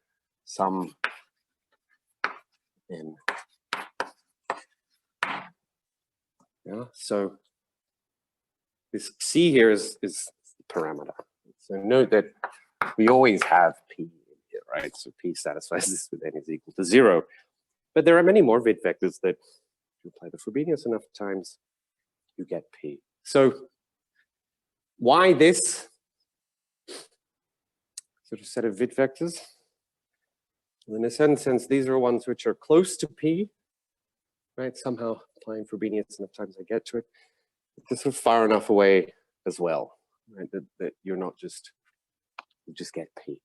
some n. Yeah, so this C here is the parameter. So note that we always have P in here, right? So P satisfies this with n is equal to 0. But there are many more Witt vectors that if you apply the Frobenius enough times, you get P. So why this sort of set of Witt vectors? In a certain sense, these are ones which are close to P, right? Somehow applying Frobenius enough times I get to it. It's sort of far enough away as well, right? That you're not just, you just get P.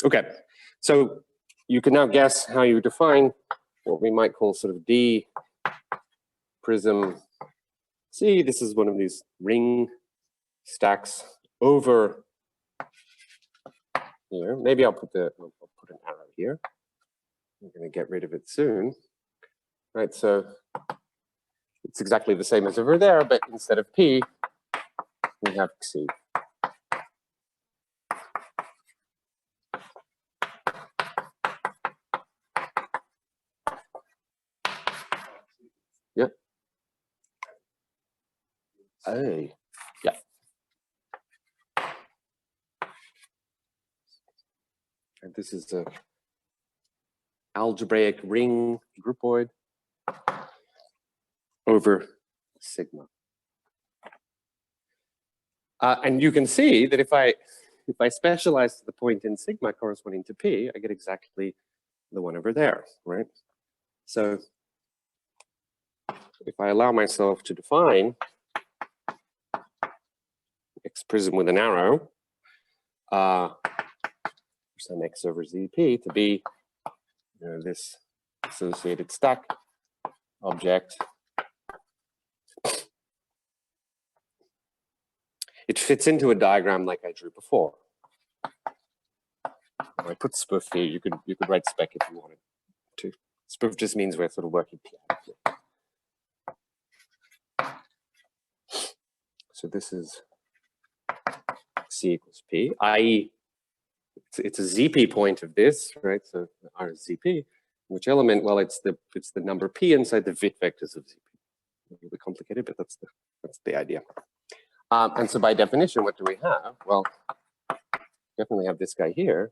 Okay, so you can now guess how you define what we might call sort of D prism C. This is one of these ring stacks over here. Maybe I'll put an arrow here. I'm going to get rid of it soon. Right, so it's exactly the same as over there, but instead of P, we have C. Yep. Hey, yeah. And this is a algebraic ring groupoid over sigma. And you can see that if I specialize to the point in sigma corresponding to P, I get exactly the one over there, right? So if I allow myself to define X prism with an arrow, some X over ZP to be this associated stack object, it fits into a diagram like I drew before. I put spoof here. You could write spec if you wanted to. Spoof just means we're sort of working piatically. So this is C equals P, i.e. it's a ZP point of this, right? So R is ZP. Which element? Well, it's the number P inside the Witt vectors of ZP. A little bit complicated, but that's the idea. And so by definition, what do we have? Well, definitely have this guy here.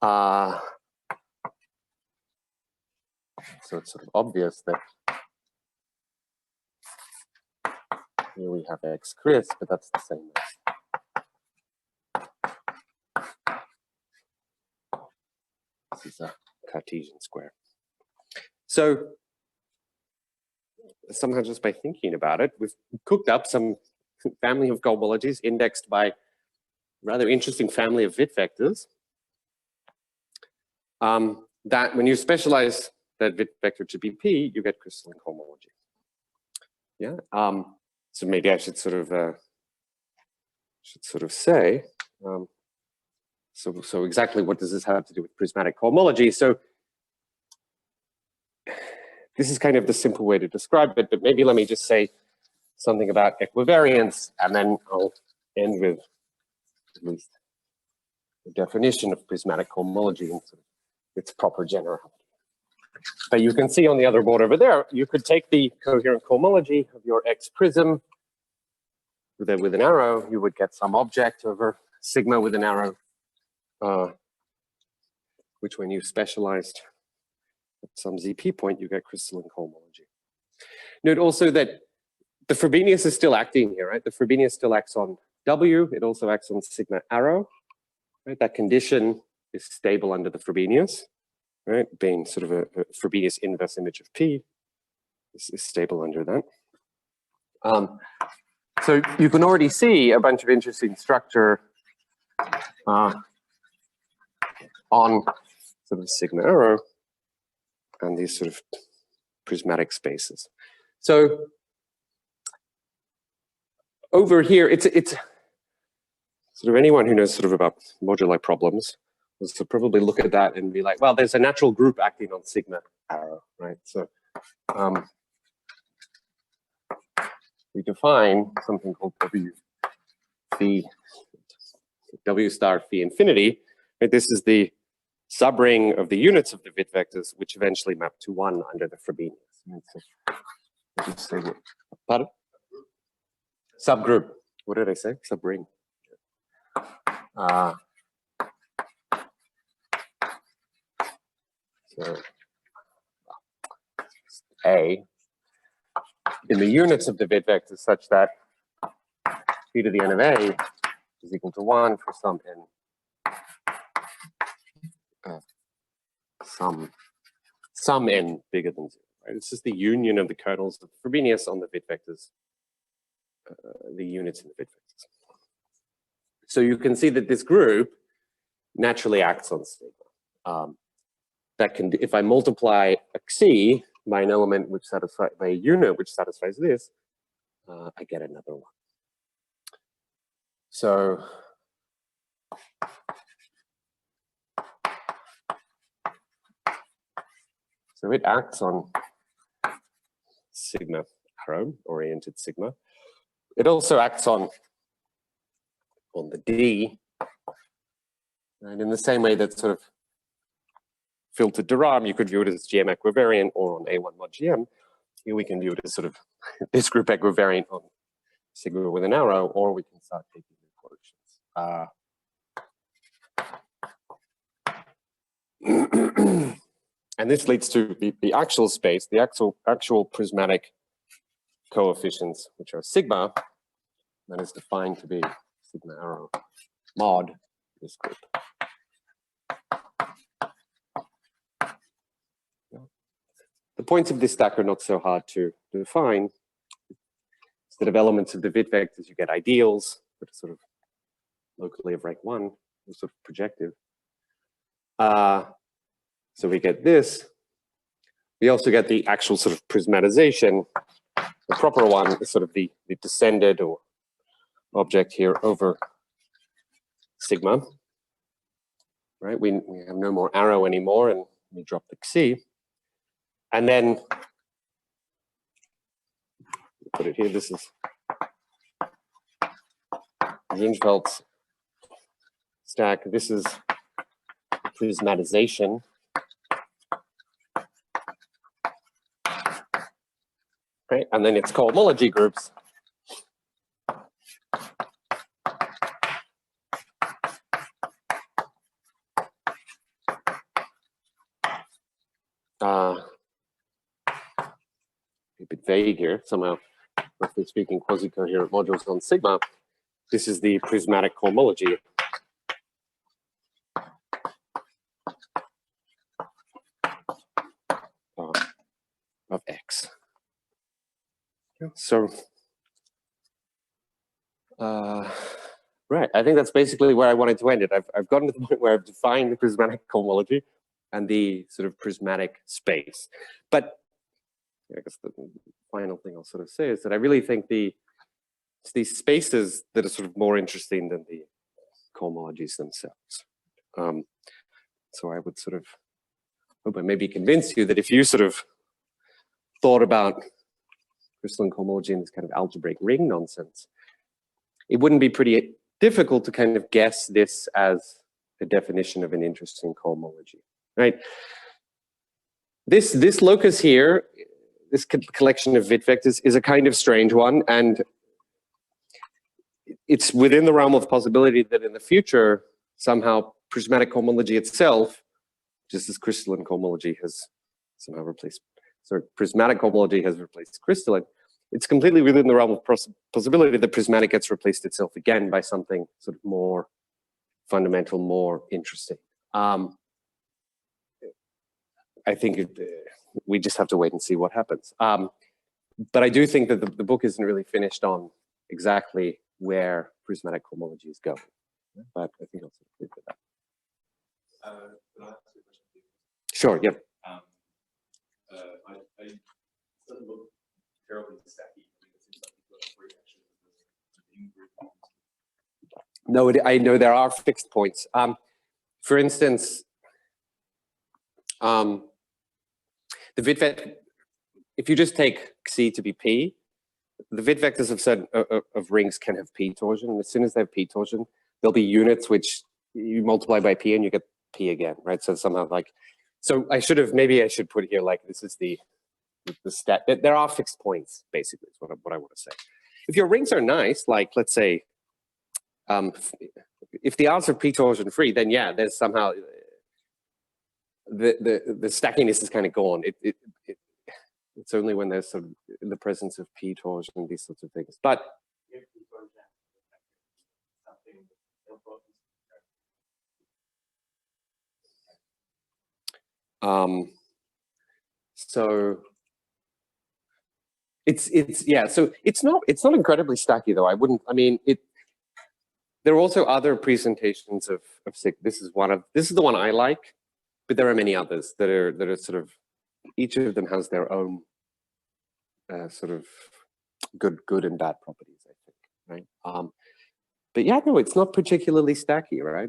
So it's sort of obvious that here we have X cris, but that's the same as this is a Cartesian square. So somehow just by thinking about it, we've cooked up some family of cohomologies indexed by rather interesting family of Witt vectors. That when you specialize that Witt vector to be P, you get crystalline cohomology. Yeah. So maybe I should sort of say. So exactly what does this have to do with prismatic homology? So this is kind of the simple way to describe it, but maybe let me just say something about equivariance, and then I'll end with at least the definition of prismatic homology and sort of its proper generality. But you can see on the other board over there, you could take the coherent cohomology of your X prism with an arrow, you would get some object over sigma with an arrow, which when you specialized at some ZP point, you get crystalline cohomology. Note also that the Frobenius is still acting here, right? The Frobenius still acts on W. It also acts on sigma arrow, right? That condition is stable under the Frobenius, right? Being sort of a Frobenius inverse image of P is stable under that. So you can already see a bunch of interesting structure on sort of sigma arrow and these sort of prismatic spaces. So over here, it's sort of anyone who knows sort of about moduli problems will probably look at that and be like, well, there's a natural group acting on sigma arrow, right? So we define something called W star phi infinity. Right? This is the subring of the units of the Witt vectors, which eventually map to 1 under the Frobenius. So, pardon? Subgroup. What did I say? Subring. So A in the units of the Witt vectors such that p to the n of A is equal to 1 for some n some n bigger than 0. Right? It's just the union of the kernels of Frobenius on the bit vectors, the units in the bit vectors. So you can see that this group naturally acts on sigma. That can, if I multiply a xi by an element which satisfies, by a unit which satisfies this, I get another one. So it acts on sigma arrow, oriented sigma. It also acts on the D, and in the same way that sort of filtered to Rham, you could view it as GM equivariant, or on A1 mod GM. Here we can view it as sort of this group equivariant on sigma with an arrow, or we can start taking the quotients. And this leads to the actual space, the actual prismatic coefficients, which are sigma, that is defined to be sigma arrow mod this group. The points of this stack are not so hard to define. Instead of elements of the bit vectors, you get ideals that are sort of locally of rank 1, sort of projective. So we get this. We also get the actual sort of prismatization. The proper one is sort of the descended or object here over sigma. Right? We have no more arrow anymore, and we drop the xi. And then put it here. This is Drinfel'd's stack. This is prismatization. Right? And then it's cohomology groups. A bit vague here, somehow, roughly speaking, quasi-coherent modules on sigma. This is the prismatic homology. Of X. So, right, I think that's basically where I wanted to end it. I've gotten to the point where I've defined the prismatic homology and the sort of prismatic space. But I guess the final thing I'll sort of say is that I really think it's these spaces that are sort of more interesting than the cohomologies themselves. So I would sort of hope I maybe convince you that if you sort of thought about crystalline cohomology in this kind of algebraic ring nonsense, it wouldn't be pretty difficult to kind of guess this as a definition of an interesting cohomology, right? This locus here, this collection of bit vectors, is a kind of strange one, and it's within the realm of possibility that in the future, somehow prismatic homology itself, just as crystalline cohomology has somehow replaced, sorry, prismatic homology has replaced crystalline, it's completely within the realm of possibility that prismatic gets replaced itself again by something sort of more fundamental, more interesting. I think we just have to wait and see what happens. But I do think that the book isn't really finished on exactly where prismatic homology is going. But I think I'll sort of leave it at that. Can I ask you a question, please? Sure, yeah. I doesn't look terribly stacky. I mean, it seems like you've got a great action No, I know there are fixed points. For instance, the bit vector, if you just take xi to be p, the bit vectors have said of rings can have p torsion, and as soon as they have p torsion, there'll be units which you multiply by p and you get p again, right? So somehow like, so maybe I should put here like this is the stat. There are fixed points, basically, is what I want to say. If your rings are nice, like let's say, if the odds are p torsion free, then yeah, there's somehow the stackiness is kind of gone. It's only when there's sort of in the presence of p torsion and these sorts of things. But So so it's not incredibly stacky though. I mean there are also other presentations of SIG. This is the one I like, but there are many others that are sort of, each of them has their own sort of good and bad properties, I think, right? But yeah, no, it's not particularly stacky, right?